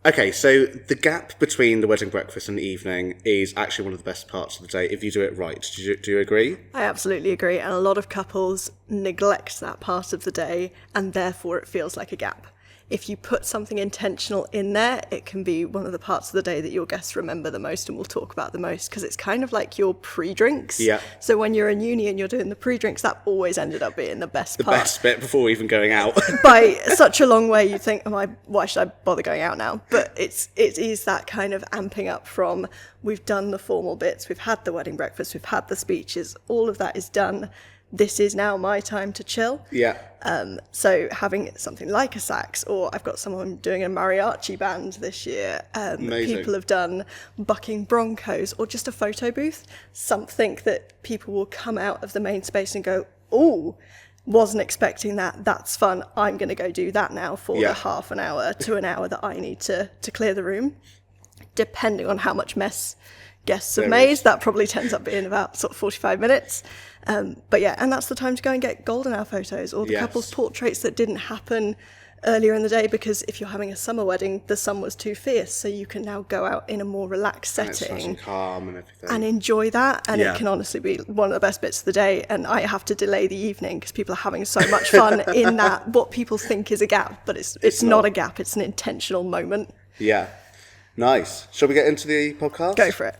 Okay, so the gap between the wedding breakfast and the evening is actually one of the best parts of the day if you do it right. Do you agree? I absolutely agree. And a lot of couples neglect that part of the day and therefore it feels like a gap. If you put something intentional in there, it can be one of the parts of the day that your guests remember the most and will talk about the most, because it's kind of like your pre-drinks. Yeah. So when you're in uni and you're doing the pre-drinks, that always ended up being the best part. The best bit before even going out. By such a long way, you think, why should I bother going out now? But it is that kind of amping up from, we've done the formal bits, we've had the wedding breakfast, we've had the speeches, all of that is done. This is now my time to chill. Yeah. So having something like a sax, or I've got someone doing a mariachi band this year. People have done bucking broncos, or just a photo booth, something that people will come out of the main space and go, "Oh, wasn't expecting that. That's fun. I'm going to go do that now for the half an hour to an hour that I need to clear the room," depending on how much mess guests have made. That probably tends up being about sort of 45 minutes. But yeah, and that's the time to go and get golden hour photos, or the couple's portraits that didn't happen earlier in the day, because if you're having a summer wedding, the sun was too fierce, so you can now go out in a more relaxed setting. And it's nice and calm and everything. And enjoy that, and it can honestly be one of the best bits of the day. And I have to delay the evening because people are having so much fun in that, what people think is a gap, but it's not a gap, it's an intentional moment. Yeah. Nice. Shall we get into the podcast? Go for it.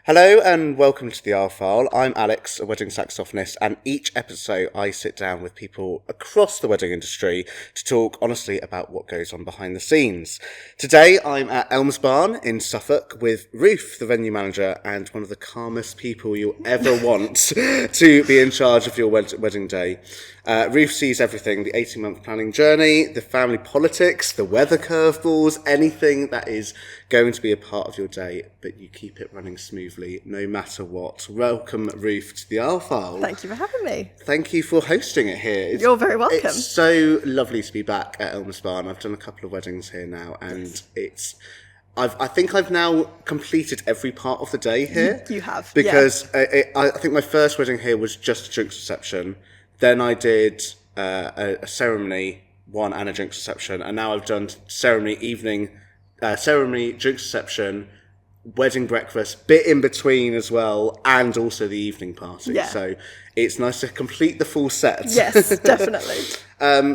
Hello and welcome to the R-File. I'm Alex, a wedding saxophonist, and each episode I sit down with people across the wedding industry to talk honestly about what goes on behind the scenes. Today I'm at Elms Barn in Suffolk with Ruth, the venue manager, and one of the calmest people you'll ever want to be in charge of your wedding day. Ruth sees everything: the 18-month planning journey, the family politics, the weather curveballs, anything that is going to be a part of your day, but you keep it running smoothly no matter what. Welcome, Ruth, to the R-File. Thank you for having me. Thank you for hosting it here. You're very welcome. It's so lovely to be back at Elms Barn. I've done a couple of weddings here now, and I think I've now completed every part of the day here. You have. Because I think my first wedding here was just a drinks reception. Then I did a ceremony, one, and a drinks reception. And now I've done ceremony, drinks reception, wedding breakfast, bit in between as well, and also the evening party. Yeah. So it's nice to complete the full set. Yes, definitely.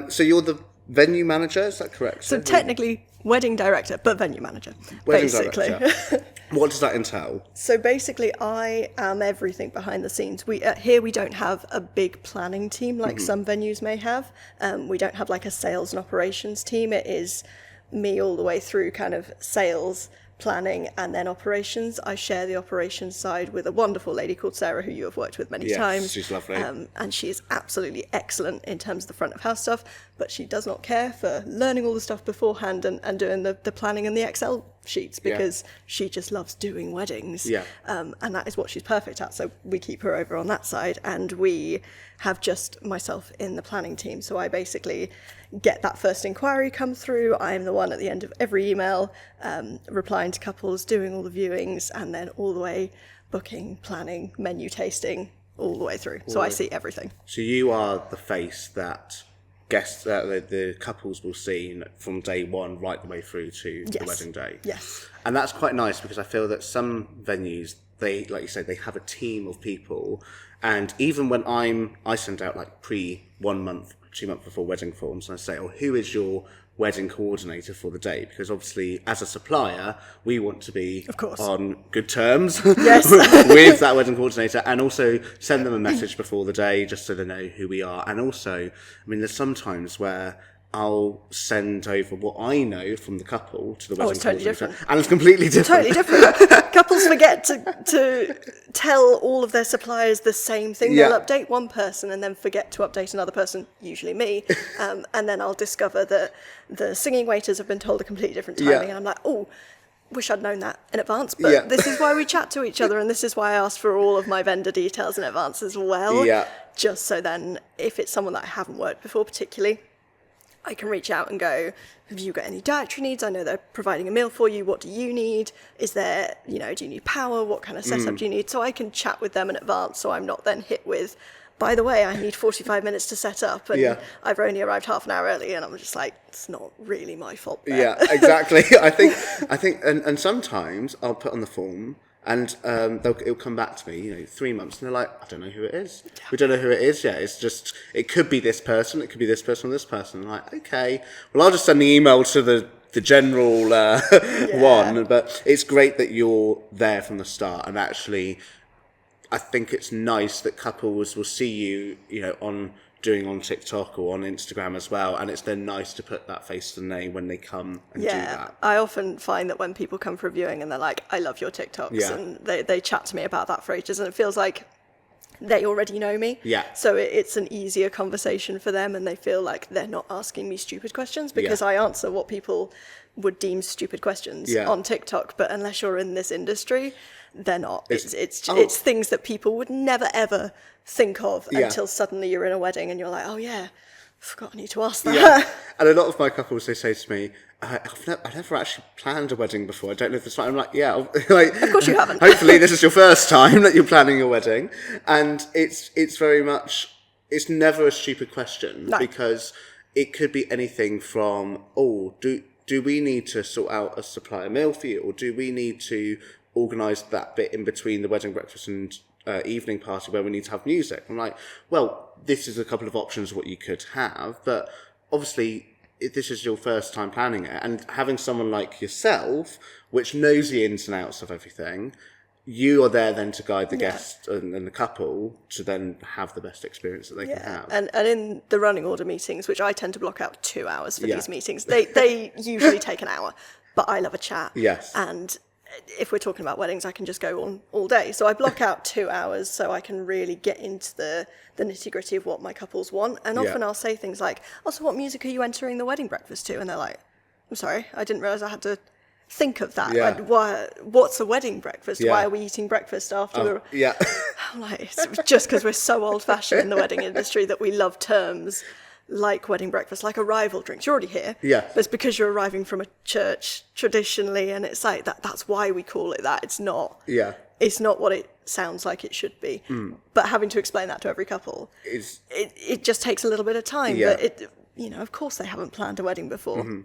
So you're the venue manager, is that correct? So technically wedding director, but venue manager, basically. Director. What does that entail? So basically I am everything behind the scenes. Here we don't have a big planning team like some venues may have. We don't have like a sales and operations team. It is me all the way through kind of sales, planning, and then operations. I share the operations side with a wonderful lady called Sarah, who you have worked with many times. She's lovely. And she is absolutely excellent in terms of the front of house stuff, but she does not care for learning all the stuff beforehand and doing the planning and the Excel sheets, because she just loves doing weddings. And that is what she's perfect at. So we keep her over on that side, and we have just myself in the planning team. So I basically get that first inquiry come through. I'm the one at the end of every email, replying to couples, doing all the viewings, and then all the way booking, planning, menu tasting, all the way through. So I see everything. So you are the face that guests, the couples will see from day one right the way through to the wedding day. Yes. And that's quite nice, because I feel that some venues, they, like you said, they have a team of people. And even when I send out like 1 month, 2 months before wedding forms, and I say, who is your wedding coordinator for the day? Because obviously as a supplier, we want to be on good terms with that wedding coordinator, and also send them a message before the day just so they know who we are. And also, I mean, there's some times where I'll send over what I know from the couple to the wedding it's totally coordinator, different. and it's completely different. Totally different. Couples forget to tell all of their suppliers the same thing. They'll update one person and then forget to update another person, usually me, and then I'll discover that the singing waiters have been told a completely different timing, and I'm like, wish I'd known that in advance, but this is why we chat to each other, and this is why I ask for all of my vendor details in advance as well, just so then if it's someone that I haven't worked before particularly, I can reach out and go, have you got any dietary needs? I know they're providing a meal for you. What do you need? Is there, do you need power? What kind of setup do you need? So I can chat with them in advance, so I'm not then hit with, by the way, I need 45 minutes to set up, and I've only arrived half an hour early, and I'm just like, it's not really my fault there. Yeah, exactly. I think, and sometimes I'll put on the form, and it'll come back to me, 3 months, and they're like, I don't know who it is. We don't know who it is yet. It's just, it could be this person, it could be this person or this person. I'm like, okay, well, I'll just send the email to the general one. But it's great that you're there from the start, and actually, I think it's nice that couples will see you, on TikTok or on Instagram as well, and it's then nice to put that face to the name when they come and do that. I often find that when people come for a viewing and they're like, I love your TikToks, and they chat to me about that for ages, and it feels like they already know me. So it's an easier conversation for them, and they feel like they're not asking me stupid questions, because I answer what people would deem stupid questions on TikTok, but unless you're in this industry, they're not. It's things that people would never ever think of until suddenly you're in a wedding and you're like, oh yeah, I forgot I need to ask that. And a lot of my couples, they say to me, I've never actually planned a wedding before. I don't know if it's right. I'm like, yeah, like, of course you haven't. Hopefully this is your first time that you're planning a wedding, and it's very much, it's never a stupid question, because it could be anything from, do we need to sort out a supplier meal for you, or do we need to organise that bit in between the wedding breakfast and evening party where we need to have music? I'm like, well, this is a couple of options what you could have, but obviously if this is your first time planning it, and having someone like yourself which knows the ins and outs of everything, you are there then to guide the guest and the couple to then have the best experience that they can have. And in the running order meetings, which I tend to block out 2 hours for these meetings, they usually take an hour, but I love a chat. And if we're talking about weddings, I can just go on all day. So I block out 2 hours so I can really get into the nitty-gritty of what my couples want. And often I'll say things like, oh, so what music are you entering the wedding breakfast to? And they're like, I'm sorry, I didn't realise I had to think of that. What's a wedding breakfast? Why are we eating breakfast after? I'm like, it's just because we're so old-fashioned in the wedding industry that we love terms like wedding breakfast, like arrival drinks. You're already here. But it's because you're arriving from a church traditionally, and it's like that's why we call it that. It's not. It's not what it sounds like it should be. But having to explain that to every couple, it just takes a little bit of time. But of course they haven't planned a wedding before.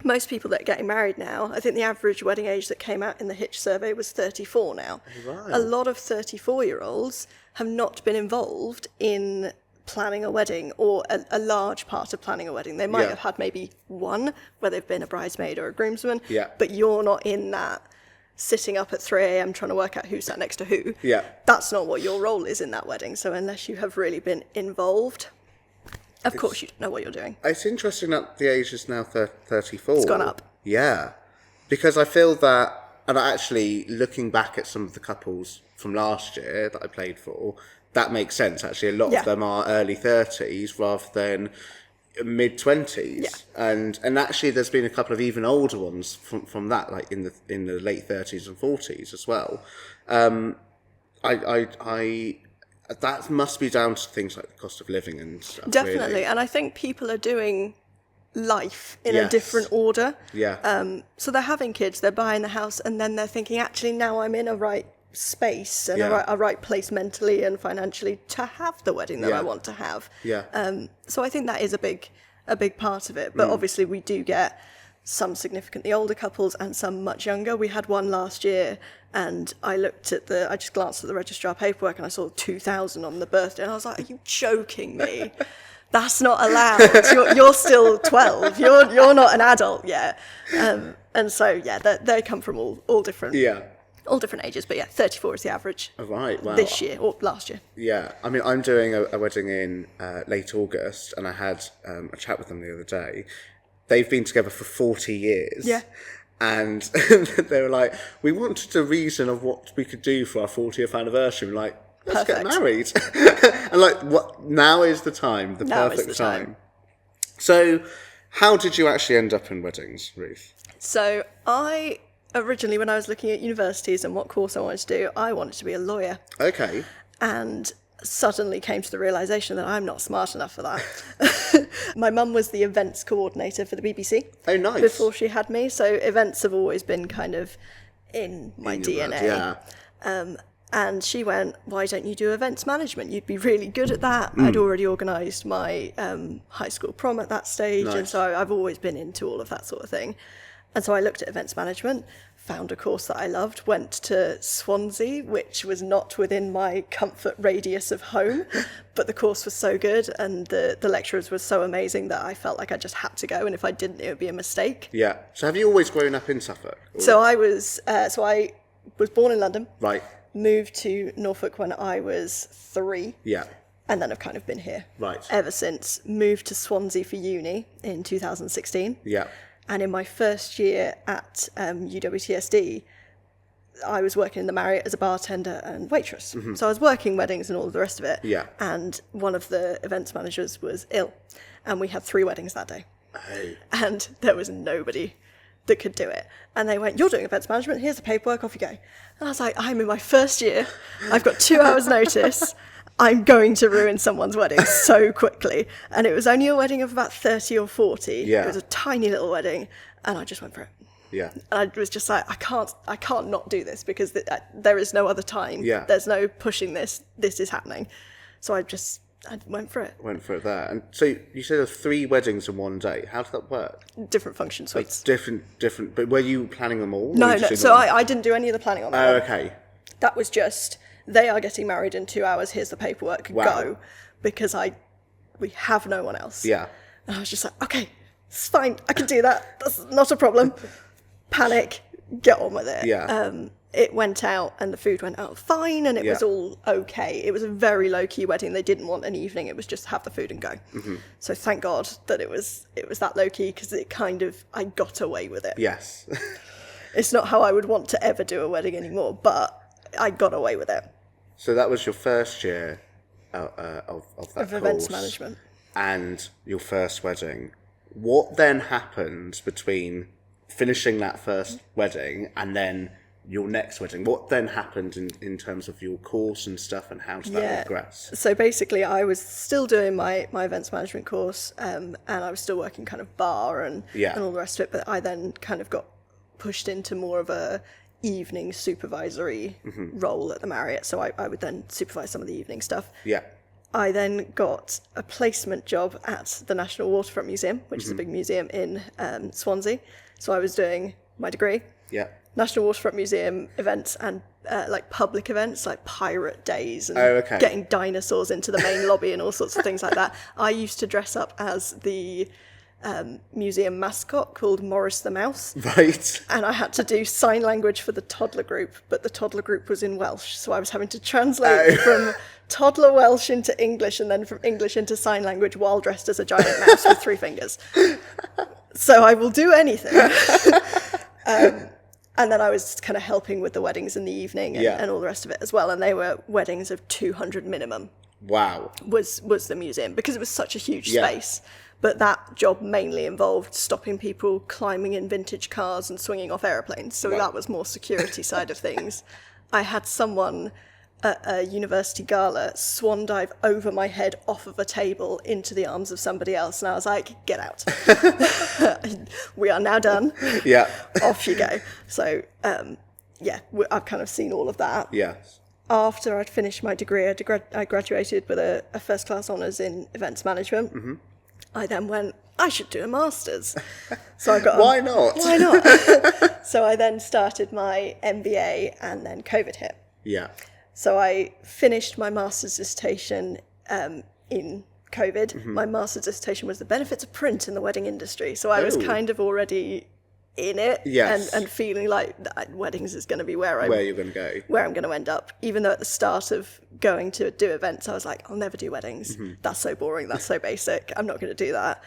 Most people that are getting married now, I think the average wedding age that came out in the Hitch survey was 34 now. A lot of 34-year-olds have not been involved in planning a wedding, or a large part of planning a wedding. They might have had maybe one where they've been a bridesmaid or a groomsman, but you're not in that sitting up at 3 a.m. trying to work out who sat next to who. That's not what your role is in that wedding. So unless you have really been involved, of course you don't know what you're doing. It's interesting that the age is now 34. It's gone up. Because I feel that, and actually looking back at some of the couples from last year that I played for, that makes sense. Actually, a lot of them are early 30s rather than mid 20s, and actually there's been a couple of even older ones from that, like in the late 30s and 40s as well. I that must be down to things like the cost of living and stuff. Definitely, really. And I think people are doing life in a different order. So they're having kids, they're buying the house, and then they're thinking, actually, now I'm in a right space and a right place mentally and financially to have the wedding that I want to have. So I think that is a big part of it. But obviously we do get some significantly older couples and some much younger. We had one last year, and I just glanced at the registrar paperwork and I saw 2000 on the birthday, and I was like, are you joking me? That's not allowed. You're still 12. You're not an adult yet. And so they come from all different all different ages, but 34 is the average. Wow. This year or last year. I mean, I'm doing a wedding in late August, and I had a chat with them the other day. They've been together for 40 years. And they were like, we wanted a reason of what we could do for our 40th anniversary. We're like, let's get married. And like, what? Now is the time, the perfect time. So how did you actually end up in weddings, Ruth? So I originally, when I was looking at universities and what course I wanted to do, I wanted to be a lawyer. Okay. And suddenly came to the realisation that I'm not smart enough for that. My mum was the events coordinator for the BBC. Oh, nice. Before she had me. So events have always been kind of in my DNA. Blood, yeah. And she went, why don't you do events management? You'd be really good at that. I'd already organised my high school prom at that stage. Nice. And so I've always been into all of that sort of thing. And so I looked at events management, found a course that I loved, went to Swansea, which was not within my comfort radius of home, but the course was so good and the lecturers were so amazing that I felt like I just had to go, and if I didn't, it would be a mistake. Yeah. So have you always grown up in Suffolk? Or? So I was born in London. Right. Moved to Norfolk when I was 3. Yeah. And then I've kind of been here. Right. Ever since. Moved to Swansea for uni in 2016. Yeah. And in my first year at UWTSD, I was working in the Marriott as a bartender and waitress. Mm-hmm. So I was working weddings and all of the rest of it. Yeah. And one of the events managers was ill. And we had 3 weddings that day. Oh. And there was nobody that could do it. And they went, you're doing events management, here's the paperwork, off you go. And I was like, I'm in my first year, I've got 2 hours notice, I'm going to ruin someone's wedding so quickly. And it was only a wedding of about 30 or 40. Yeah. It was a tiny little wedding, and I just went for it. Yeah. And I was just like, I can't not do this, because there is no other time. Yeah. There's no pushing this is happening. So I went for it. Went for that. And so you said there were 3 weddings in one day. How did that work? Different function suites. Different. But were you planning them all? No. So I didn't do any of the planning on that. Oh, one. okay. That was just, they are getting married in 2 hours, here's the paperwork, go. Because we have no one else. Yeah. And I was just like, okay, it's fine, I can do that. That's not a problem. Panic, get on with it. Yeah. It went out and the food went out fine and it was all okay. It was a very low-key wedding. They didn't want an evening. It was just have the food and go. Mm-hmm. So thank God that it was that low-key, because I got away with it. Yes. It's not how I would want to ever do a wedding anymore, but I got away with it. So that was your first year of that course. Events management. And your first wedding. What then happened between finishing that first wedding and then your next wedding? What then happened in terms of your course and stuff, and how did that progress? So basically I was still doing my events management course, and I was still working kind of bar and all the rest of it, but I then kind of got pushed into more of a evening supervisory role at the Marriott, so I would then supervise some of the evening stuff. Yeah. I then got a placement job at the National Waterfront Museum, which is a big museum in Swansea. So I was doing my degree. Yeah. National Waterfront Museum events and like public events like pirate days and getting dinosaurs into the main lobby and all sorts of things like that. I used to dress up as the museum mascot called Morris the Mouse. Right. And I had to do sign language for the toddler group, but the toddler group was in Welsh. So I was having to translate from toddler Welsh into English and then from English into sign language while dressed as a giant mouse with 3 fingers. So I will do anything. And then I was kind of helping with the weddings in the evening and all the rest of it as well. And they were weddings of 200 minimum. Wow. Was the museum, because it was such a huge space. But that job mainly involved stopping people climbing in vintage cars and swinging off aeroplanes. So that was more security side of things. I had someone at a university gala swan dive over my head off of a table into the arms of somebody else. And I was like, get out. We are now done. Yeah. Off you go. So, I've kind of seen all of that. Yes. After I'd finished my degree, I graduated with a first-class honours in events management. Mm-hmm. I then went, I should do a master's. So I got Why not? So I then started my MBA, and then COVID hit. Yeah. So I finished my master's dissertation in COVID. Mm-hmm. My master's dissertation was the benefits of print in the wedding industry. So I was kind of already in it and feeling like weddings is going to be where I'm going to end up. Even though at the start of going to do events, I was like, I'll never do weddings. Mm-hmm. That's so boring. That's so basic. I'm not going to do that.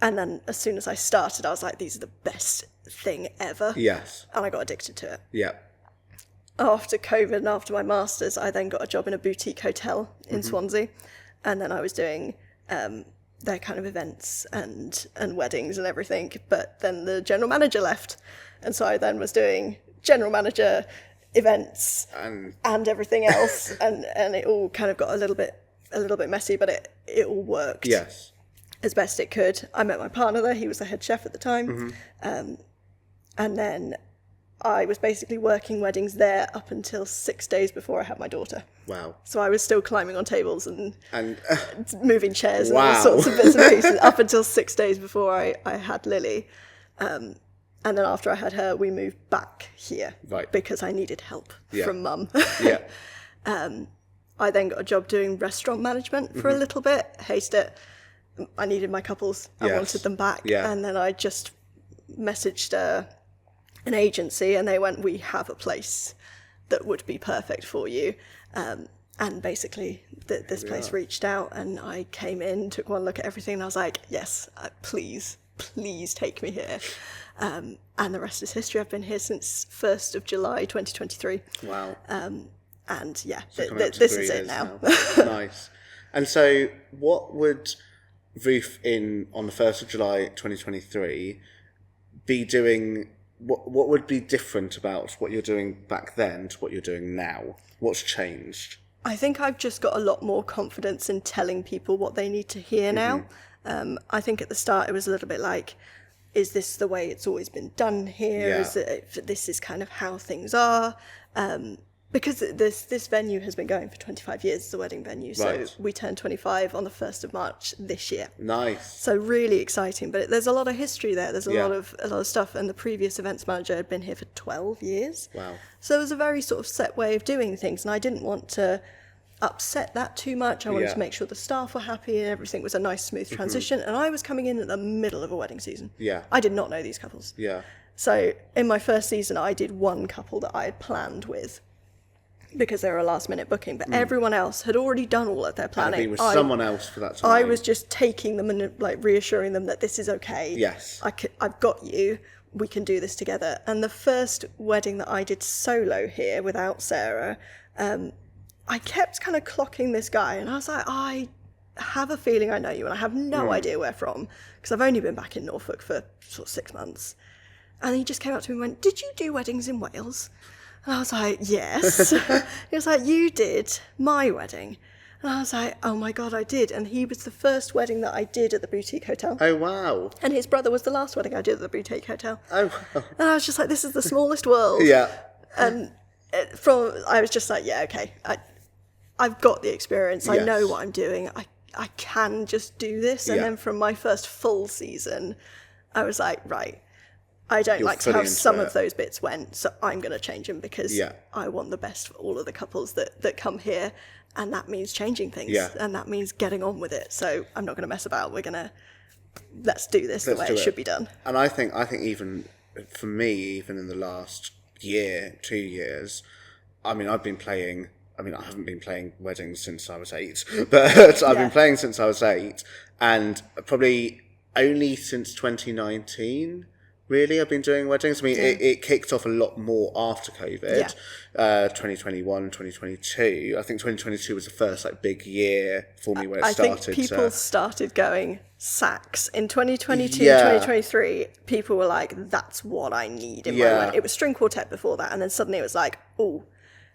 And then as soon as I started, I was like, these are the best thing ever. Yes. And I got addicted to it. Yeah. After COVID and after my master's, I then got a job in a boutique hotel in Swansea. And then I was doing their kind of events and weddings and everything. But then the general manager left. And so I then was doing general manager events and everything else, and it all kind of got a little bit messy, but it all worked. Yes. As best it could. I met my partner there. He was the head chef at the time. And then I was basically working weddings there up until 6 days before I had my daughter. Wow. So I was still climbing on tables and moving chairs and all Wow. sorts of bits and pieces up until 6 days before I had Lily. And then after I had her, we moved back here because I needed help from mum. Yeah. I then got a job doing restaurant management for a little bit. Hated it. I needed my couples. I wanted them back. Yeah. And then I just messaged an agency and they went, we have a place that would be perfect for you. And basically this place reached out and I came in, took one look at everything and I was like, yes, please take me here. And the rest is history. I've been here since 1st of July 2023. Wow. And yeah, So this is it now. Nice. And so what would Ruth on the 1st of July 2023 be doing? What would be different about what you're doing back then to what you're doing now? What's changed? I think I've just got a lot more confidence in telling people what they need to hear now. I think at the start it was a little bit like, is this the way it's always been done here? Yeah. This is kind of how things are? Because this venue has been going for 25 years as a wedding venue. So we turned 25 on the 1st of March this year. Nice. So really exciting. But there's a lot of history there. There's a lot of stuff. And the previous events manager had been here for 12 years. Wow. So it was a very sort of set way of doing things. And I didn't want to upset that too much. I wanted to make sure the staff were happy and everything was a nice, smooth transition. And I was coming in at the middle of a wedding season. Yeah. I did not know these couples. Yeah. So in my first season, I did one couple that I had planned with, because they were a last minute booking, but everyone else had already done all of their planning. And it was someone else for that time. I was just taking them and like reassuring them that this is okay. Yes. I've got you. We can do this together. And the first wedding that I did solo here without Sarah, I kept kind of clocking this guy and I was like, I have a feeling I know you and I have no idea where from, because I've only been back in Norfolk for sort of 6 months. And he just came up to me and went, did you do weddings in Wales? And I was like, yes. He was like, you did my wedding. And I was like, oh my God, I did. And he was the first wedding that I did at the boutique hotel. Oh, wow. And his brother was the last wedding I did at the boutique hotel. Oh, wow. And I was just like, this is the smallest world. Yeah. And I was just like, yeah, okay. I've got the experience. I know what I'm doing. I can just do this. And then from my first full season, I was like, right, I don't like how some of those bits went, so I'm going to change them because I want the best for all of the couples that come here, and that means changing things, and that means getting on with it. So I'm not going to mess about. Let's do this the way it should be done. And I think even for me, even in the last year, 2 years, I mean, I haven't been playing weddings since I was 8, but I've been playing since I was 8, and probably only since 2019. Really, I've been doing weddings. I mean, it kicked off a lot more after COVID. 2021, 2022. I think 2022 was the first big year for me when it started. I think people started going sax. In 2022, 2023, people were like, that's what I need in my wedding. It was string quartet before that. And then suddenly it was like, oh,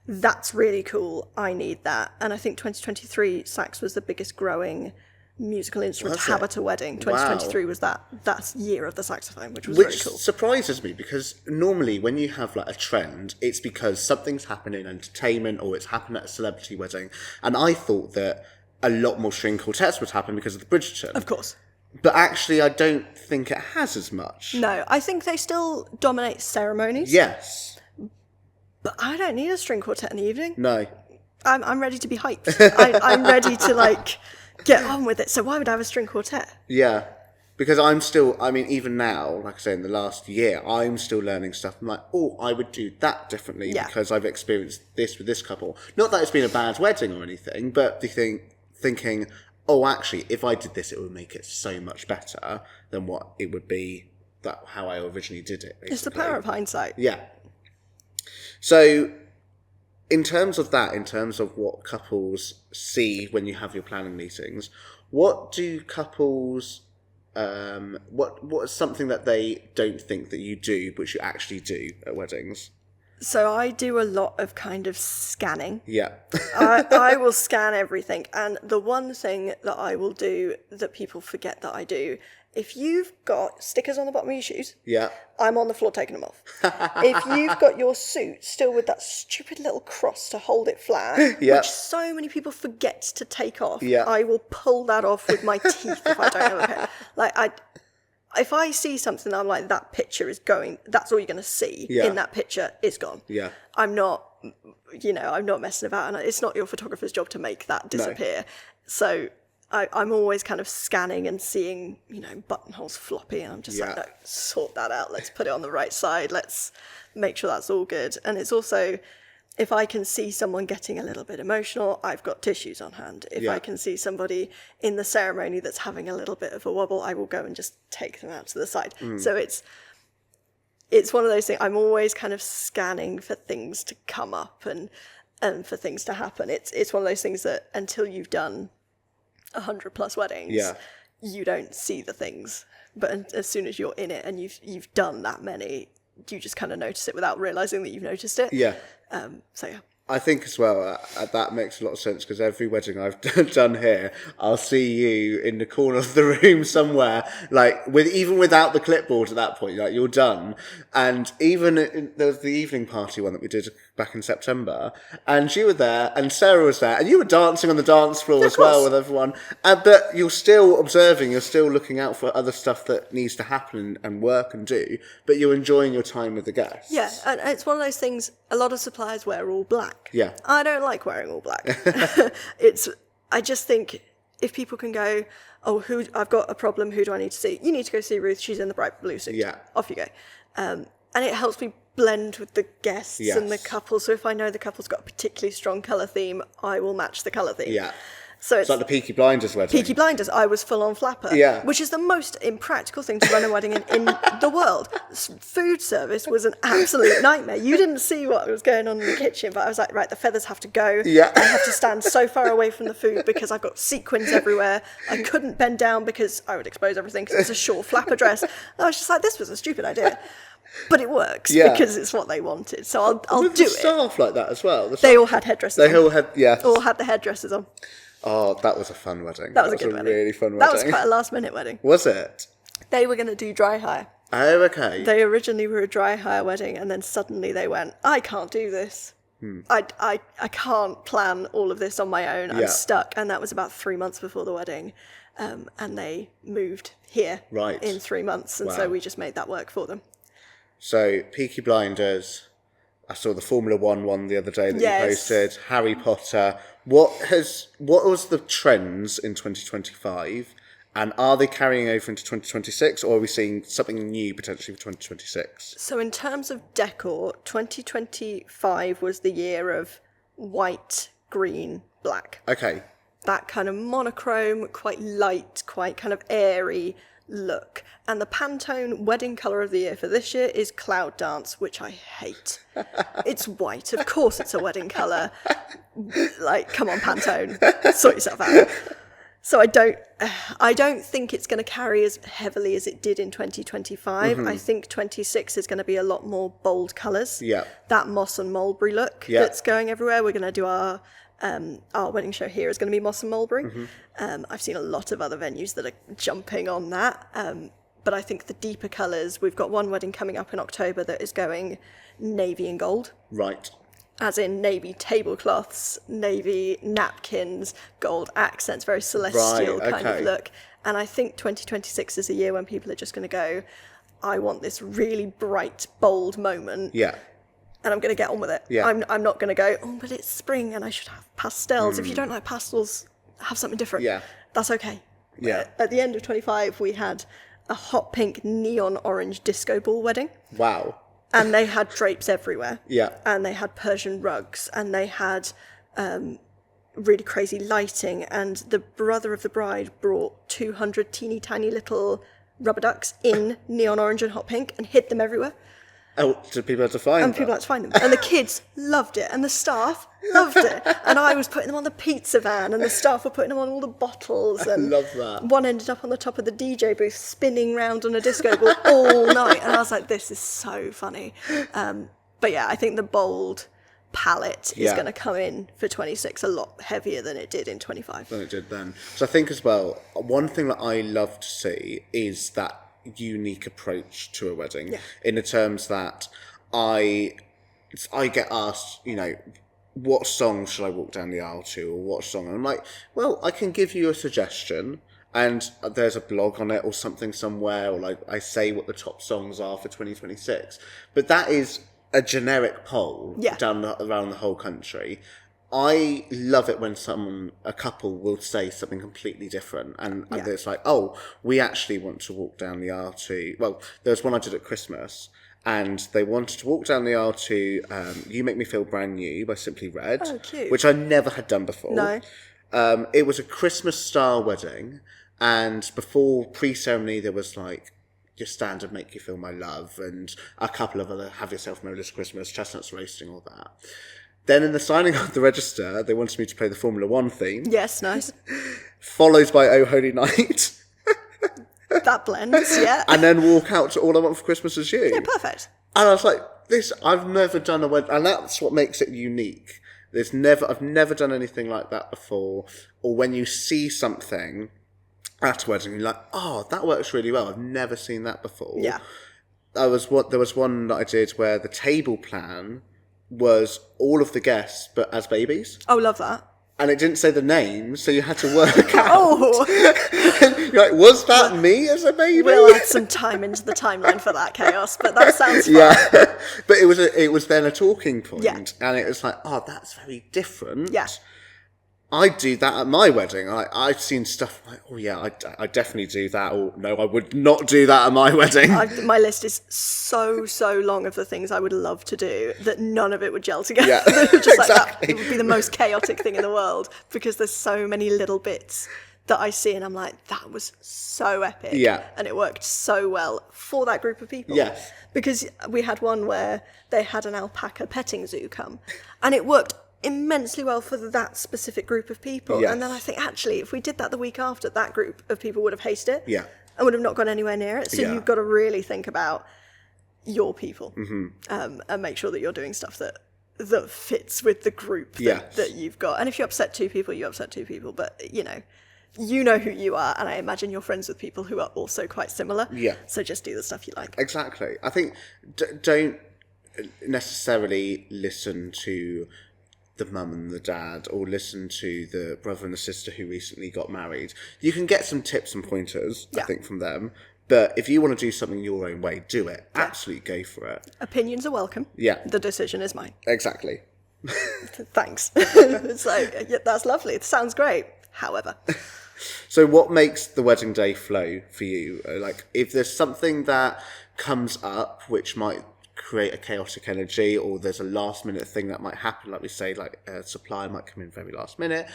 that's really cool. I need that. And I think 2023, sax was the biggest growing musical instrument to have at a wedding. 2023 was that year of the saxophone, which was very cool. Which surprises me, because normally when you have a trend, it's because something's happened in entertainment or it's happened at a celebrity wedding. And I thought that a lot more string quartets would happen because of the Bridgerton. Of course. But actually, I don't think it has as much. No, I think they still dominate ceremonies. Yes. But I don't need a string quartet in the evening. No. I'm ready to be hyped. I'm ready to get on with it. So why would I have a string quartet? Yeah. Because even now, like I say, in the last year, I'm still learning stuff. I'm like, oh, I would do that differently because I've experienced this with this couple. Not that it's been a bad wedding or anything, but thinking, oh, actually, if I did this, it would make it so much better than what it would be how I originally did it. Basically. It's the power of hindsight. Yeah. So, in terms of what couples see when you have your planning meetings, what do couples, what is something that they don't think that you do, but you actually do at weddings? So I do a lot of kind of scanning. Yeah. I will scan everything. And the one thing that I will do that people forget that I do, if you've got stickers on the bottom of your shoes, Yeah. I'm on the floor taking them off. If you've got your suit still with that stupid little cross to hold it flat, Yeah. which so many people forget to take off, Yeah. I will pull that off with my teeth if I don't have a pair. If I see something, I'm like, that picture is going, that's all you're going to see in that picture, it's gone. Yeah. I'm not messing about, and it's not your photographer's job to make that disappear. No. So I'm always kind of scanning and seeing, buttonholes floppy, and I'm just like, no, sort that out. Let's put it on the right side. Let's make sure that's all good. And it's also, if I can see someone getting a little bit emotional, I've got tissues on hand. If I can see somebody in the ceremony that's having a little bit of a wobble, I will go and just take them out to the side. So it's one of those things. I'm always kind of scanning for things to come up and for things to happen. It's one of those things that until you've done 100+ weddings, you don't see the things. But as soon as you're in it and you've done that many, you just kind of notice it without realising that you've noticed it. Yeah. So yeah. I think as well, that makes a lot of sense, because every wedding I've done here, I'll see you in the corner of the room somewhere, like even without the clipboard at that point, like you're done. And even there was the evening party one that we did back in September, and you were there, and Sarah was there, and you were dancing on the dance floor as well with everyone. But you're still observing, you're still looking out for other stuff that needs to happen and work and do, but you're enjoying your time with the guests. Yeah, and it's one of those things, a lot of suppliers wear all black. Yeah. I don't like wearing all black. I just think if people can go, I've got a problem, who do I need to see? You need to go see Ruth, she's in the bright blue suit. Yeah. Off you go. And it helps me blend with the guests and the couple. So if I know the couple's got a particularly strong colour theme, I will match the colour theme. Yeah. So it's like the Peaky Blinders wedding. Peaky Blinders, I was full on flapper. Yeah. Which is the most impractical thing to run a wedding in the world. Food service was an absolute nightmare. You didn't see what was going on in the kitchen, but I was like, right, the feathers have to go. Yeah. I have to stand so far away from the food because I've got sequins everywhere. I couldn't bend down because I would expose everything because it's a short flapper dress. I was just like, this was a stupid idea. But it works because it's what they wanted. So I'll do it. Staff like that as well. They all had headdresses on. They all had, all had the headdresses on. Oh, that was a fun wedding. That was a good wedding. Really fun wedding. That was quite a last-minute wedding. Was it? They were going to do dry hire. Oh, okay. They originally were a dry hire wedding, and then suddenly they went, I can't do this. I can't plan all of this on my own. I'm stuck. And that was about 3 months before the wedding. And they moved here in 3 months. And so we just made that work for them. So, Peaky Blinders, I saw the Formula 1 one the other day that you posted, Harry Potter. What was the trends in 2025, and are they carrying over into 2026, or are we seeing something new potentially for 2026? So in terms of decor, 2025 was the year of white, green, black. Okay. That kind of monochrome, quite light, quite kind of airy look. And the Pantone wedding colour of the year for this year is Cloud Dance, which I hate. It's white. Of course it's a wedding colour. Like, come on, Pantone. Sort yourself out. So I don't think it's going to carry as heavily as it did in 2025. I think 26 is going to be a lot more bold colours. Yeah. That moss and mulberry look that's going everywhere. We're going to do our wedding show here is going to be moss and mulberry. I've seen a lot of other venues that are jumping on that. But I think the deeper colours, we've got one wedding coming up in October that is going navy and gold. Right. As in navy tablecloths, navy napkins, gold accents, very celestial kind of look. And I think 2026 is a year when people are just going to go, I want this really bright, bold moment. Yeah. And I'm going to get on with it. Yeah. I'm not going to go, but it's spring and I should have pastels. If you don't like pastels, have something different. Yeah. That's okay. Yeah. At the end of 25, we had a hot pink neon orange disco ball wedding. Wow. And they had drapes everywhere. Yeah. And they had Persian rugs, and they had really crazy lighting. And the brother of the bride brought 200 teeny tiny little rubber ducks in neon orange and hot pink and hid them everywhere. Oh, so people had to find them? And people had to find them. And the kids loved it, and the staff loved it. And I was putting them on the pizza van, and the staff were putting them on all the bottles. And I love that. One ended up on the top of the DJ booth, spinning round on a disco ball all night. And I was like, this is so funny. But yeah, I think the bold palette is going to come in for 26 a lot heavier than it did in 25. Than it did then. So I think as well, one thing that I love to see is that unique approach to a wedding, in the terms that I get asked, you know, what song should I walk down the aisle to, or what song? And I'm like, well, I can give you a suggestion, and there's a blog on it or something somewhere, or like I say what the top songs are for 2026. But that is a generic poll around the whole country. I love it when a couple will say something completely different, and it's like, oh, we actually want to walk down the aisle to, well, there was one I did at Christmas, and they wanted to walk down the aisle to You Make Me Feel Brand New by Simply Red, which I never had done before. No. It was a Christmas-style wedding, and before pre-ceremony there was like your standard Make You Feel My Love, and a couple of other Have Yourself a Merry Little Christmas, Chestnuts Roasting, all that. Then in the signing of the register, they wanted me to play the Formula One theme. Yes, nice. Followed by Oh Holy Night. That blends, yeah. And then walk out to All I Want for Christmas Is You. Yeah, perfect. And I was like, I've never done a wedding, and that's what makes it unique. I've never done anything like that before. Or when you see something at a wedding, you're like, oh, that works really well. I've never seen that before. Yeah. There was one that I did where the table plan was all of the guests, but as babies. Oh, love that. And it didn't say the names, so you had to work out. Oh! You're like, was that me as a baby? We'll add some time into the timeline for that chaos, but that sounds fun. Yeah. But it was then a talking point. Yeah. And it was like, oh, that's very different. Yeah. I do that at my wedding. I've seen stuff like, oh yeah, I definitely do that. Or no, I would not do that at my wedding. My list is so long of the things I would love to do that none of it would gel together. Yeah, Just exactly. like that. It would be the most chaotic thing in the world, because there's so many little bits that I see and I'm like, that was so epic. Yeah. And it worked so well for that group of people. Yes. Because we had one where they had an alpaca petting zoo come, and it worked immensely well for that specific group of people. Yes. And then I think, actually, if we did that the week after, that group of people would have hated it. Yeah. And would have not gone anywhere near it. So you've got to really think about your people, and make sure that you're doing stuff that fits with the group that you've got. And if you upset two people, you upset two people. But, you know who you are, and I imagine you're friends with people who are also quite similar. Yeah. So just do the stuff you like. Exactly. I think don't necessarily listen to the mum and the dad, or listen to the brother and the sister who recently got married. You can get some tips and pointers, I think, from them. But if you want to do something your own way, do it. Yeah. Absolutely go for it. Opinions are welcome. Yeah. The decision is mine. Exactly. Thanks. It's like, yeah, that's lovely. It sounds great. However. So what makes the wedding day flow for you? Like, if there's something that comes up which might create a chaotic energy, or there's a last minute thing that might happen, like we say, like a supplier might come in very last minute,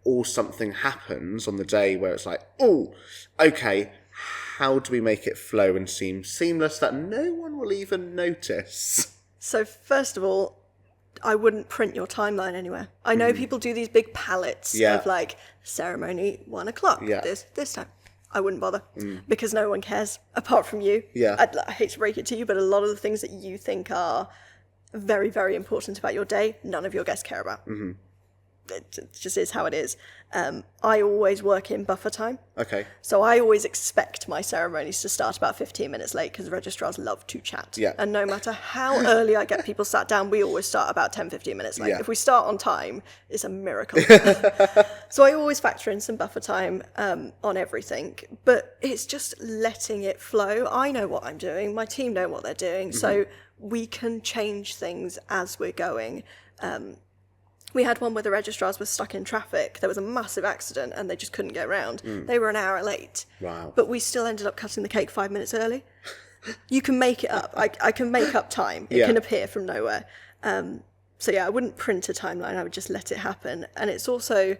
or something happens on the day where it's like, oh, okay, how do we make it flow and seem seamless that no one will even notice? So first of all, I wouldn't print your timeline anywhere. I know people do these big palettes of like ceremony 1 o'clock, this time. I wouldn't bother because no one cares apart from you. Yeah. I hate to break it to you, but a lot of the things that you think are very, very important about your day, none of your guests care about. Mm-hmm. It just is how it is. I always work in buffer time. Okay. So I always expect my ceremonies to start about 15 minutes late because registrars love to chat. Yeah. And no matter how early I get people sat down, we always start about 10, 15 minutes late. Yeah. If we start on time, it's a miracle. So I always factor in some buffer time on everything. But it's just letting it flow. I know what I'm doing. My team know what they're doing. Mm-hmm. So we can change things as we're going. We had one where the registrars were stuck in traffic. There was a massive accident and they just couldn't get around. They were an hour late. Wow. But we still ended up cutting the cake 5 minutes early. You can make it up. I can make up time. It can appear from nowhere. So yeah, I wouldn't print a timeline. I would just let it happen. And it's also,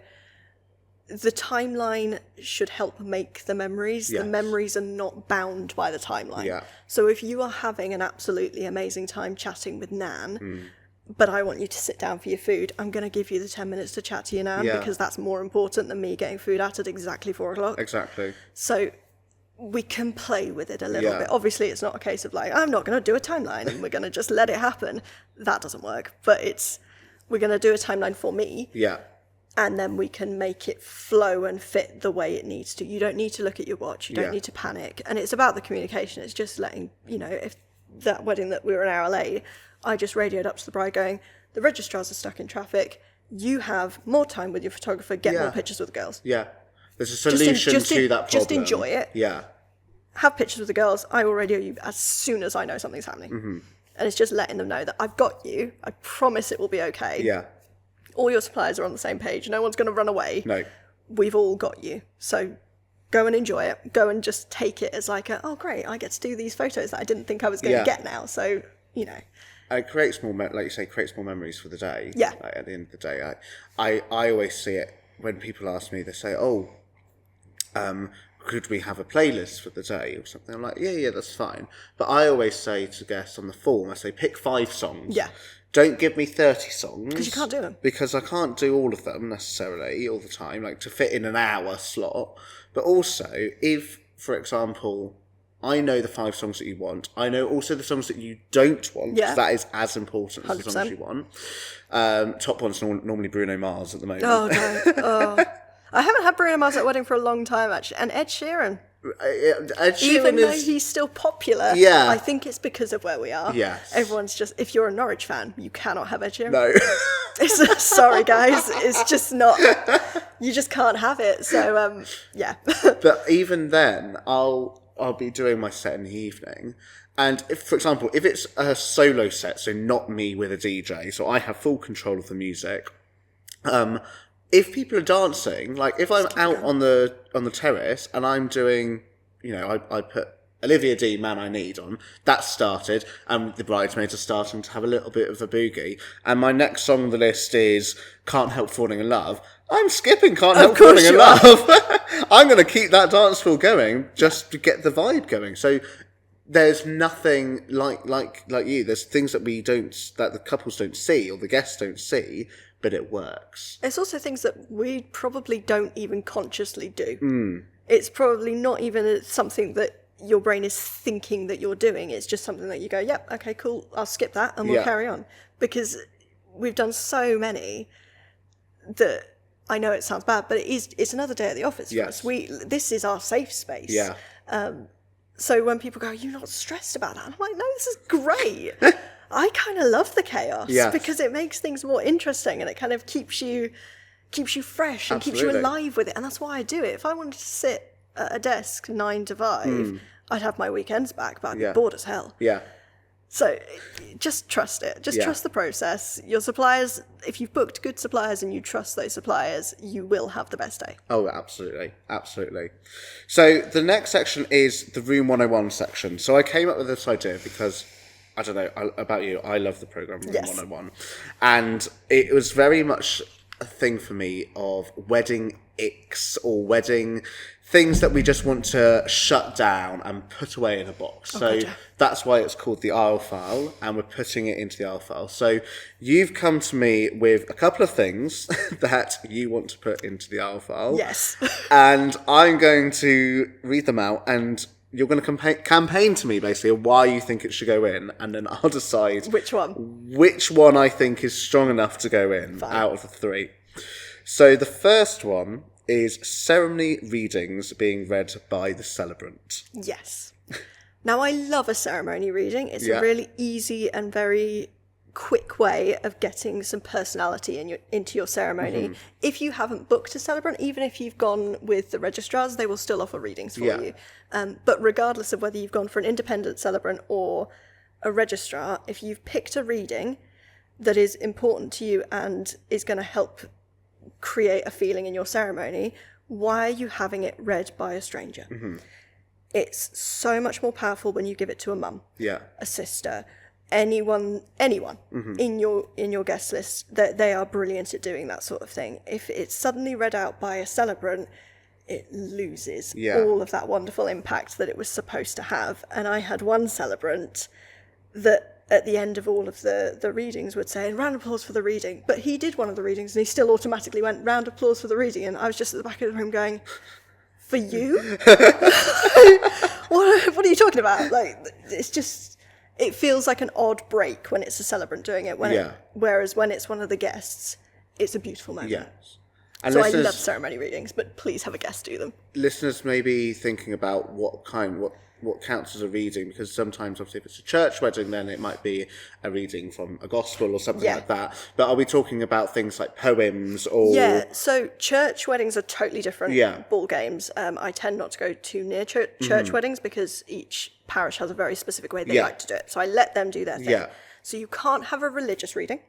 the timeline should help make the memories. Yes. The memories are not bound by the timeline. Yeah. So if you are having an absolutely amazing time chatting with Nan, but I want you to sit down for your food, I'm going to give you the 10 minutes to chat to your Nan because that's more important than me getting food out at exactly 4 o'clock. Exactly. So we can play with it a little bit. Obviously, it's not a case of like, I'm not going to do a timeline and we're going to just let it happen. That doesn't work. But we're going to do a timeline for me. Yeah. And then we can make it flow and fit the way it needs to. You don't need to look at your watch. You don't need to panic. And it's about the communication. It's just letting, if that wedding that we were an hour late, I just radioed up to the bride going, the registrars are stuck in traffic. You have more time with your photographer. Get more pictures with the girls. Yeah. There's a solution to that problem. Just enjoy it. Yeah. Have pictures with the girls. I will radio you as soon as I know something's happening. Mm-hmm. And it's just letting them know that I've got you. I promise it will be okay. Yeah. All your suppliers are on the same page. No one's going to run away. No. We've all got you. So go and enjoy it. Go and just take it as like, oh, great, I get to do these photos that I didn't think I was going to get now. So, It creates more, like you say, creates more memories for the day. Yeah. Like at the end of the day, I always see it when people ask me, they say, could we have a playlist for the day or something? I'm like, yeah, that's fine. But I always say to guests on the form, I say, pick 5 songs. Yeah. Don't give me 30 songs. Because you can't do them. Because I can't do all of them necessarily all the time, like to fit in an hour slot. But also, if, for example, I know the 5 songs that you want, I know also the songs that you don't want, because that is as important as 100%. the songs you want. Top one's normally Bruno Mars at the moment. Oh, no. I haven't had Bruno Mars at a wedding for a long time, actually. And Ed Sheeran. Even though he's still popular, I think it's because of where we are. Yes. Everyone's just, if you're a Norwich fan, you cannot have Ed Sheeran. No. Sorry, guys. It's just not, you just can't have it. So, yeah. But even then, I'll be doing my set in the evening. And if, for example, if it's a solo set, so not me with a DJ, so I have full control of the music, if people are dancing, like if I'm out on the terrace and I'm doing, I put Olivia D, Man I Need on, that started, and the bridesmaids are starting to have a little bit of a boogie, and my next song on the list is Can't Help Falling in Love, I'm skipping Can't Help Falling in Love. I'm going to keep that dance floor going just to get the vibe going. So there's nothing like you. There's things that that the couples don't see or the guests don't see, but it works. It's also things that we probably don't even consciously do. It's probably not even something that your brain is thinking that you're doing. It's just something that you go, yep, okay, cool, I'll skip that and we'll carry on. Because we've done so many that I know it sounds bad, but it's another day at the office for us. This is our safe space. Yeah. So when people go, you're not stressed about that? I'm like, no, this is great. I kind of love the chaos because it makes things more interesting and it kind of keeps you fresh and keeps you alive with it. And that's why I do it. If I wanted to sit at a desk 9 to 5, I'd have my weekends back, but I'd be bored as hell. Yeah. So just trust it. Just trust the process. Your suppliers, if you've booked good suppliers and you trust those suppliers, you will have the best day. Oh, absolutely. Absolutely. So the next section is the Room 101 section. So I came up with this idea because, I don't know about you, I love the programme Room 101. And it was very much a thing for me of wedding icks or wedding things that we just want to shut down and put away in a box. So that's why it's called the aisle file, and we're putting it into the aisle file. So you've come to me with a couple of things that you want to put into the aisle file. Yes. And I'm going to read them out, and you're going to campaign to me basically why you think it should go in, and then I'll decide which one I think is strong enough to go in out of the 3. So the first one is ceremony readings being read by the celebrant. Yes. Now, I love a ceremony reading. It's a really easy and very quick way of getting some personality into your ceremony. If you haven't booked a celebrant, even if you've gone with the registrars, they will still offer readings for you. But regardless of whether you've gone for an independent celebrant or a registrar, if you've picked a reading that is important to you and is going to help create a feeling in your ceremony, why are you having it read by a stranger? It's so much more powerful when you give it to a mum, a sister, anyone in your guest list. That they are brilliant at doing that sort of thing. If it's suddenly read out by a celebrant, it loses all of that wonderful impact that it was supposed to have. And I had one celebrant that at the end of all of the readings would say, round of applause for the reading. But he did one of the readings and he still automatically went, round of applause for the reading. And I was just at the back of the room going, for you. What are you talking about? Like, it's just, it feels like an odd break when it's a celebrant doing it. Whereas when it's one of the guests, it's a beautiful moment. Yes. And so I love ceremony readings, but please have a guest do them. Listeners may be thinking about what counts as a reading, because sometimes, obviously, if it's a church wedding, then it might be a reading from a gospel or something like that. But are we talking about things like poems or... Yeah, so church weddings are totally different ball games. I tend not to go too near church weddings because each parish has a very specific way they like to do it. So I let them do their thing. Yeah. So you can't have a religious reading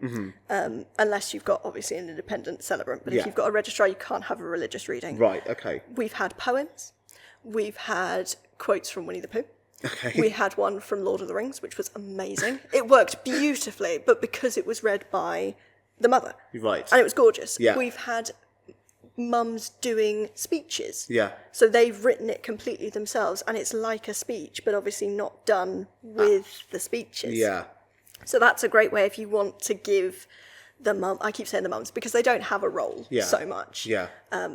unless you've got, obviously, an independent celebrant. But if you've got a registrar, you can't have a religious reading. Right, okay. We've had poems. We've had quotes from Winnie the Pooh. Okay. We had one from Lord of the Rings, which was amazing. It worked beautifully, but because it was read by the mother. Right. And it was gorgeous. Yeah. We've had mums doing speeches. Yeah. So they've written it completely themselves, and it's like a speech, but obviously not done with the speeches. Yeah. So that's a great way if you want to give the mum, I keep saying the mums, because they don't have a role so much. Yeah.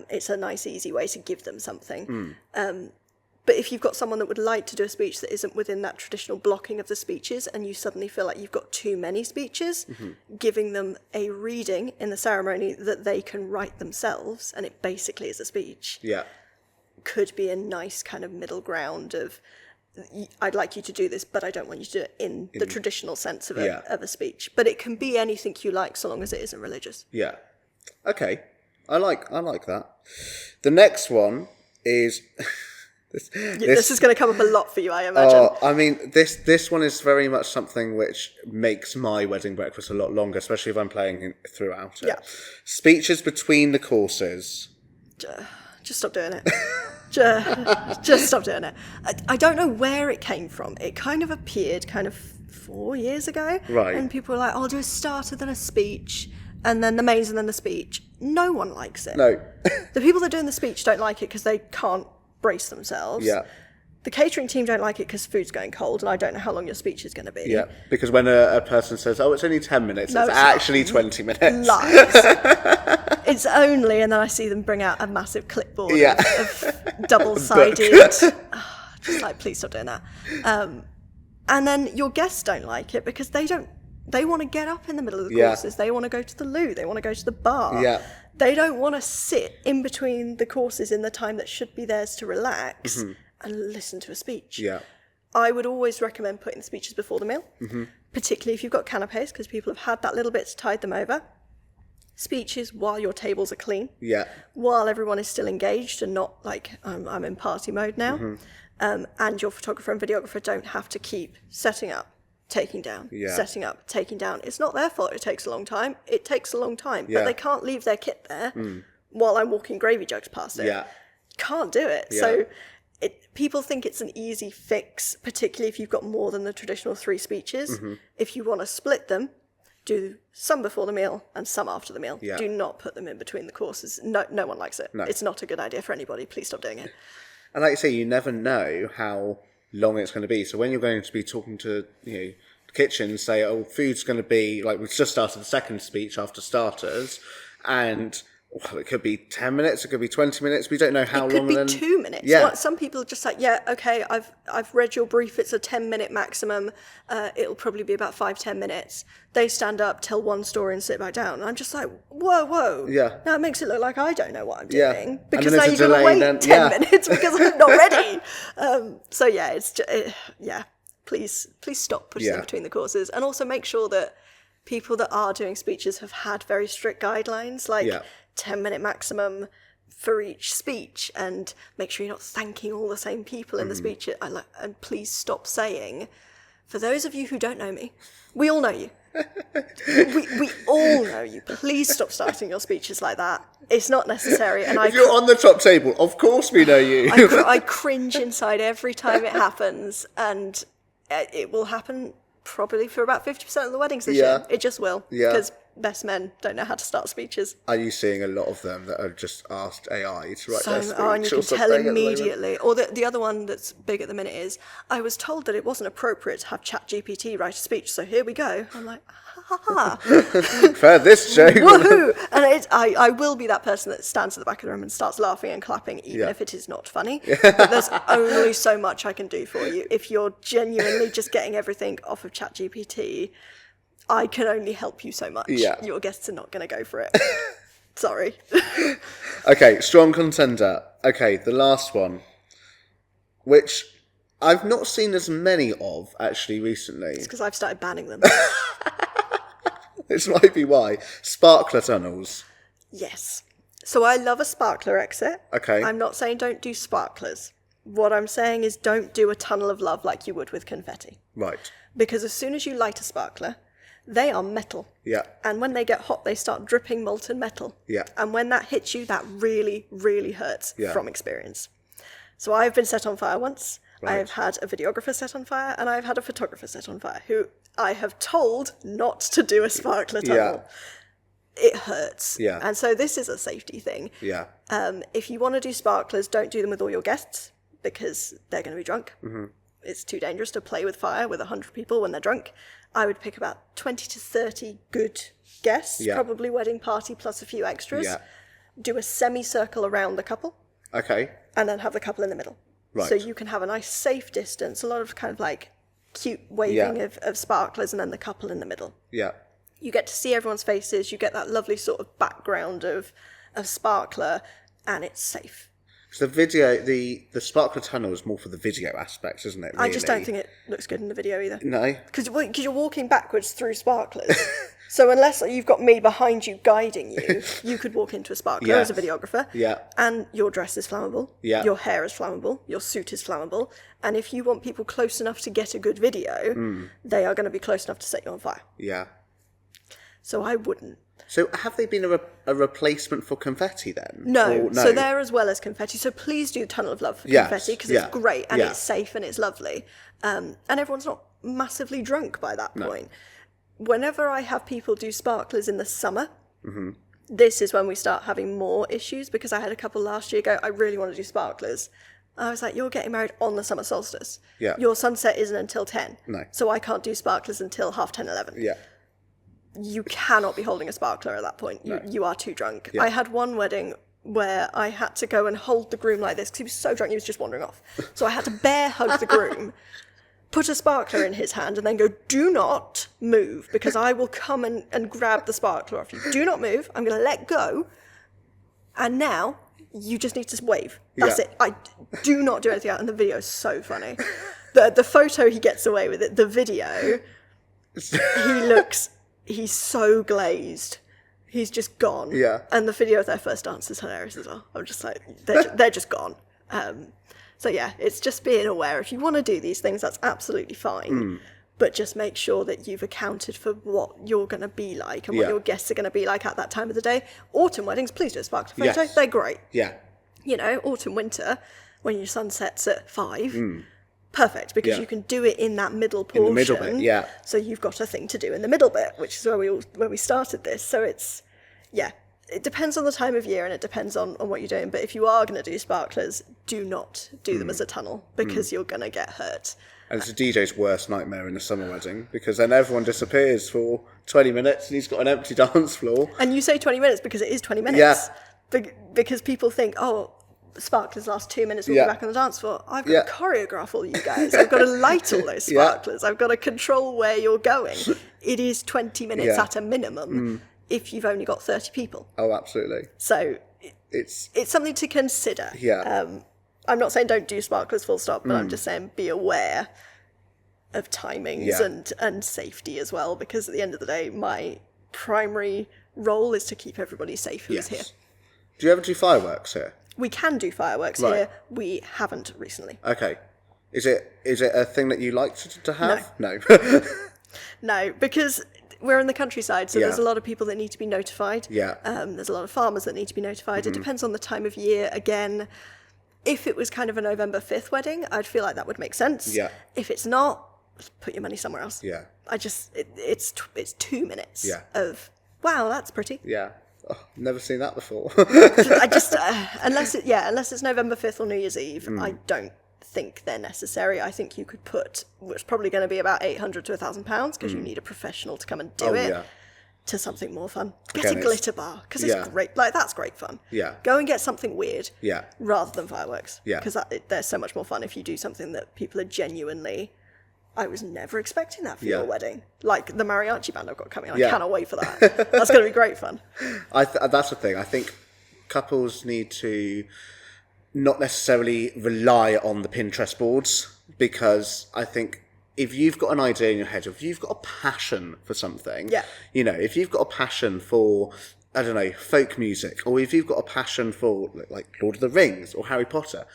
It's a nice, easy way to give them something. But if you've got someone that would like to do a speech that isn't within that traditional blocking of the speeches, and you suddenly feel like you've got too many speeches, giving them a reading in the ceremony that they can write themselves, and it basically is a speech, could be a nice kind of middle ground of, I'd like you to do this, but I don't want you to do it in the traditional sense of a speech. But it can be anything you like, so long as it isn't religious. Yeah. Okay. I like that. The next one is... This is going to come up a lot for you, I imagine. I mean, this one is very much something which makes my wedding breakfast a lot longer, especially if I'm playing throughout it. Yeah. Speeches between the courses. Just stop doing it. Just stop doing it. I don't know where it came from. It kind of appeared 4 years ago. Right. And people were like, I'll do a starter, then a speech, and then the mains, and then the speech. No one likes it. No. The people that are doing the speech don't like it because they can't brace themselves. Yeah. The catering team don't like it because food's going cold, and I don't know how long your speech is going to be. Yeah, because when a person says, it's only 10 minutes, it's actually 20 minutes. Lies. It's only, and then I see them bring out a massive clipboard of double-sided... just like, please stop doing that. And then your guests don't like it because they want to get up in the middle of the courses. They want to go to the loo. They want to go to the bar. Yeah. They don't want to sit in between the courses in the time that should be theirs to relax and listen to a speech. Yeah. I would always recommend putting the speeches before the meal, particularly if you've got canapes, because people have had that little bit to tide them over. Speeches while your tables are clean. Yeah. While everyone is still engaged and not like, I'm in party mode now. And your photographer and videographer don't have to keep setting up, taking down, setting up, taking down. It's not their fault it takes a long time. It takes a long time. But they can't leave their kit there while I'm walking gravy jugs past it. Yeah. Can't do it. Yeah. So people think it's an easy fix, particularly if you've got more than the traditional 3 speeches. If you want to split them, do some before the meal and some after the meal. Yeah. Do not put them in between the courses. No one likes it. No. It's not a good idea for anybody. Please stop doing it. And like you say, you never know how long it's going to be. So when you're going to be talking to, the kitchen, say, food's going to be, like we've just started the second speech after starters, and it could be 10 minutes, it could be 20 minutes. We don't know how long. It could be 2 minutes. Yeah. Some people are just like, okay, I've read your brief. It's a 10-minute maximum. It'll probably be about 5-10 minutes. They stand up, tell one story, and sit back down. And I'm just like, whoa. Yeah. Now it makes it look like I don't know what I'm doing because now you're going to wait 10 minutes because I'm not ready. So yeah, it's just, Please stop pushing them between the courses, and also make sure that people that are doing speeches have had very strict guidelines, like 10-minute maximum for each speech, and make sure you're not thanking all the same people in the speech. And please stop saying, for those of you who don't know me, we all know you. we all know you. Please stop starting your speeches like that. It's not necessary. And if you're on the top table, of course we know you. I cringe inside every time it happens, and it will happen probably for about 50% of the weddings this year. It just will. Yeah. Because best men don't know how to start speeches. Are you seeing a lot of them that have just asked AI to write their speech? And you can tell immediately. Or the other one that's big at the minute is, I was told that it wasn't appropriate to have ChatGPT write a speech, so here we go. I'm like, ha ha. Fair this joke. Woohoo! And I will be that person that stands at the back of the room and starts laughing and clapping, even if it is not funny. But there's only so much I can do for you. If you're genuinely just getting everything off of ChatGPT, I can only help you so much. Yeah. Your guests are not going to go for it. Sorry. Okay, strong contender. Okay, the last one, which I've not seen as many of, actually, recently. It's because I've started banning them. This might be why. Sparkler tunnels. Yes. So I love a sparkler exit. Okay. I'm not saying don't do sparklers. What I'm saying is don't do a tunnel of love like you would with confetti. Right. Because as soon as you light a sparkler, they are metal. Yeah. And when they get hot, they start dripping molten metal. Yeah. And when that hits you, that really, really hurts Yeah. from experience. So I've been set on fire once. Right. I've had a videographer set on fire, and I've had a photographer set on fire, who I have told not to do a sparkler tunnel. It hurts. Yeah. And so this is a safety thing. Yeah. If you want to do sparklers, don't do them with all your guests, because they're going to be drunk. Mm-hmm. It's too dangerous to play with fire with 100 people when they're drunk. I would pick about 20 to 30 good guests, probably wedding party plus a few extras. Yeah. Do a semicircle around the couple. Okay. And then have the couple in the middle. Right. So you can have a nice safe distance, a lot of kind of like cute waving of sparklers, and then the couple in the middle. Yeah. You get to see everyone's faces, you get that lovely sort of background of sparkler, and it's safe. So the video, the sparkler tunnel is more for the video aspects, isn't it? Really? I just don't think it looks good in the video either. No. Because you're walking backwards through sparklers. So unless you've got me behind you guiding you, you could walk into a sparkler as a videographer. Yeah. And your dress is flammable. Yeah. Your hair is flammable. Your suit is flammable. And if you want people close enough to get a good video, they are going to be close enough to set you on fire. Yeah. So I wouldn't. So have they been a replacement for confetti then? No. Or no. So they're as well as confetti. So please do Tunnel of Love for confetti, because it's great and it's safe and it's lovely. And everyone's not massively drunk by that point. Whenever I have people do sparklers in the summer, this is when we start having more issues, because I had a couple last year go, I really want to do sparklers. I was like, you're getting married on the summer solstice. Yeah. Your sunset isn't until 10. No. So I can't do sparklers until 10:30, 11. Yeah. You cannot be holding a sparkler at that point. You are too drunk. Yeah. I had one wedding where I had to go and hold the groom like this because he was so drunk he was just wandering off. So I had to bear hug the groom, put a sparkler in his hand, and then go, do not move, because I will come and grab the sparkler off you. Do not move. I'm going to let go. And now you just need to wave. That's it. I do not do anything else. And the video is so funny. The photo, he gets away with it. The video, he's so glazed. He's just gone. Yeah. And the video of their first dance is hilarious as well. I'm just like, they're just gone. So yeah, it's just being aware. If you want to do these things, that's absolutely fine. But just make sure that you've accounted for what you're going to be like and what your guests are going to be like at that time of the day. Autumn weddings, please do a sparkler photo. They're great. Yeah. You know, autumn, winter, when your sun sets at 5, perfect, because you can do it in that middle portion. In the middle bit, yeah. So you've got a thing to do in the middle bit, which is where we started this. So it's, it depends on the time of year and it depends on what you're doing. But if you are going to do sparklers, do not do them as a tunnel, because you're going to get hurt. And it's a DJ's worst nightmare in a summer wedding, because then everyone disappears for 20 minutes and he's got an empty dance floor. And you say 20 minutes because it is 20 minutes. Yeah. Because people think, oh, sparklers last 2 minutes, we'll be back on the dance floor. I've got to choreograph all you guys. I've got to light all those sparklers. I've got to control where you're going. It is 20 minutes at a minimum if you've only got 30 people. Oh, absolutely. So it's something to consider. Yeah. I'm not saying don't do sparklers full stop, but I'm just saying be aware of timings and safety as well, because at the end of the day, my primary role is to keep everybody safe who's here. Do you ever do fireworks here? We can do fireworks here. We haven't recently. Okay. Is it a thing that you like to have? No. No, because we're in the countryside, so there's a lot of people that need to be notified. Yeah. There's a lot of farmers that need to be notified. It depends on the time of year. Again, if it was kind of a November 5th wedding, I'd feel like that would make sense. Yeah. If it's not, put your money somewhere else. Yeah. It's 2 minutes of, wow, that's pretty. Yeah. Oh, never seen that before. I just unless it's November 5th or New Year's Eve, I don't think they're necessary. I think you could put, it's probably going to be about £800 to £1,000 because you need a professional to come and do it, to something more fun. Get a glitter bar, because it's great. Like, that's great fun. Yeah. Go and get something weird. Yeah. Rather than fireworks. Yeah. Because they're so much more fun if you do something that people are genuinely, I was never expecting that for your wedding. Like the mariachi band I've got coming. I cannot wait for that. That's going to be great fun. That's the thing. I think couples need to not necessarily rely on the Pinterest boards, because I think if you've got an idea in your head, if you've got a passion for something, you know, if you've got a passion for, I don't know, folk music, or if you've got a passion for like Lord of the Rings or Harry Potter,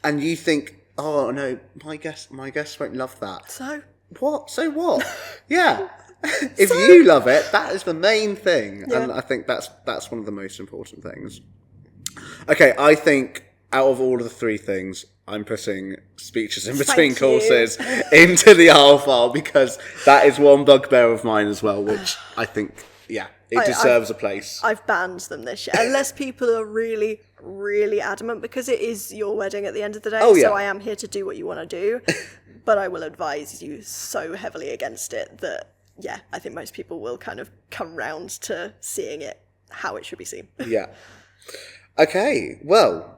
and you think, oh no, my guests won't love that. So what? Yeah. If you love it, that is the main thing. Yeah. And I think that's one of the most important things. Okay, I think out of all of the three things, I'm putting speeches in between courses into the R file, because that is one bugbear of mine as well, which I think, it deserves a place. I've banned them this year, unless people are really, really adamant, because it is your wedding at the end of the day. So I am here to do what you want to do, but I will advise you so heavily against it that, I think most people will kind of come round to seeing it how it should be seen. Yeah. Okay, well,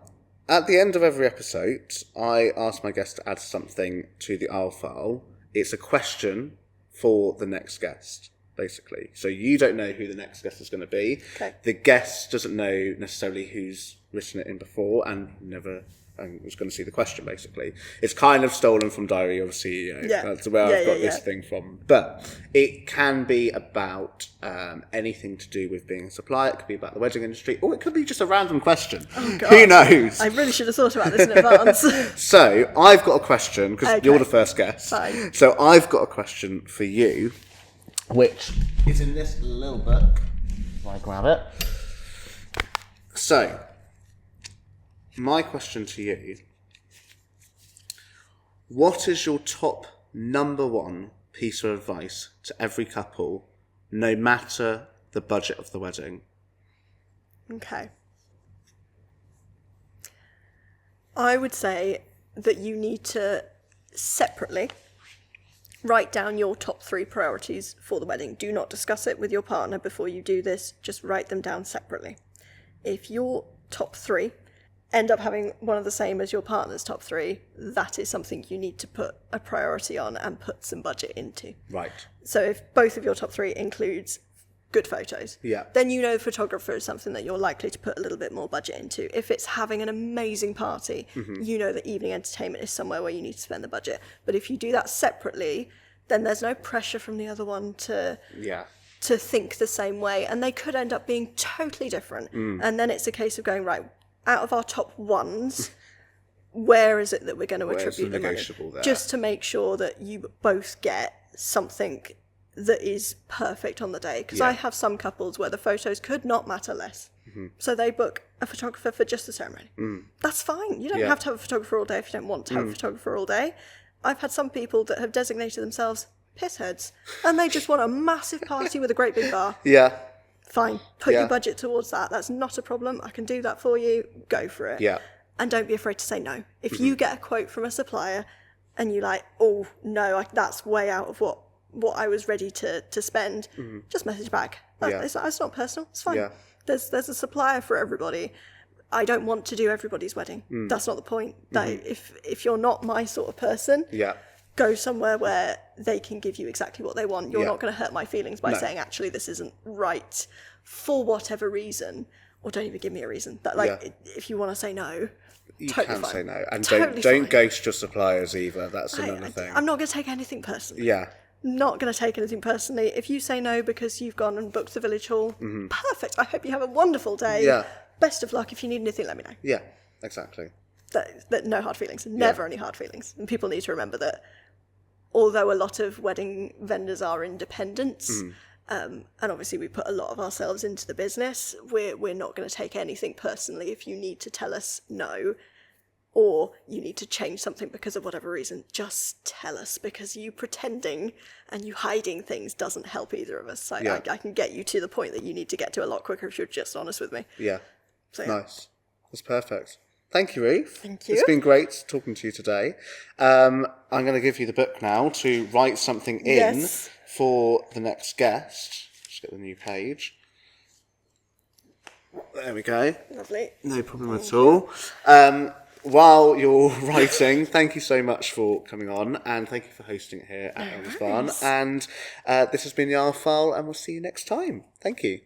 at the end of every episode, I ask my guest to add something to the R file. It's a question for the next guest, basically. So you don't know who the next guest is going to be. Okay. The guest doesn't know necessarily who's written it in before and never was going to see the question, basically. It's kind of stolen from Diary of a CEO. That's where I've got this thing from. But it can be about anything to do with being a supplier. It could be about the wedding industry, or it could be just a random question. Oh, God. Who knows? I really should have thought about this in advance. So I've got a question, because you're the first guest. Fine. So I've got a question for you, which is in this little book. If I grab it. So, my question to you: what is your top number one piece of advice to every couple, no matter the budget of the wedding? Okay. I would say that you need to separately write down your top 3 priorities for the wedding. Do not discuss it with your partner before you do this. Just write them down separately. If your top 3 end up having one of the same as your partner's top 3, that is something you need to put a priority on and put some budget into. Right. So if both of your top 3 includes good photos, then you know photographer is something that you're likely to put a little bit more budget into. If it's having an amazing party, you know that evening entertainment is somewhere where you need to spend the budget. But if you do that separately, then there's no pressure from the other one to think the same way, and they could end up being totally different. And then it's a case of going, right, out of our top ones, where is it that we're going to attribute the money? There? Just to make sure that you both get something that is perfect on the day. Because I have some couples where the photos could not matter less. So they book a photographer for just the ceremony. That's fine. You don't have to have a photographer all day if you don't want to have a photographer all day. I've had some people that have designated themselves pissheads, and they just want a massive party with a great big bar. Fine, put your budget towards that. That's not a problem. I can do that for you. Go for it. And don't be afraid to say no. If you get a quote from a supplier and you're like, oh, no, that's way out of what I was ready to spend, just message back. It's not personal. It's fine. There's a supplier for everybody. I don't want to do everybody's wedding. That's not the point. If you're not my sort of person, go somewhere where they can give you exactly what they want. You're not going to hurt my feelings by saying, actually, this isn't right for whatever reason, or don't even give me a reason. That if you want to say no, you totally can fine. say no, and totally don't ghost your suppliers either. That's another thing. I'm not going to take anything personally. Not going to take anything personally. If you say no because you've gone and booked the village hall, perfect. I hope you have a wonderful day. Best of luck. If you need anything, let me know. Yeah, exactly. That no hard feelings. Never any hard feelings. And people need to remember that although a lot of wedding vendors are independents, and obviously we put a lot of ourselves into the business, we're not going to take anything personally if you need to tell us no, or you need to change something because of whatever reason. Just tell us, because you pretending and you hiding things doesn't help either of us. So I can get you to the point that you need to get to a lot quicker if you're just honest with me. Nice. That's perfect. Thank you, Ruth. Thank you. It's been great talking to you today. I'm going to give you the book now to write something in for the next guest. Just get the new page. There we go. Lovely. No problem at all. While you're writing, thank you so much for coming on, and thank you for hosting it here at Elms Barn. And this has been the R File, and we'll see you next time. Thank you.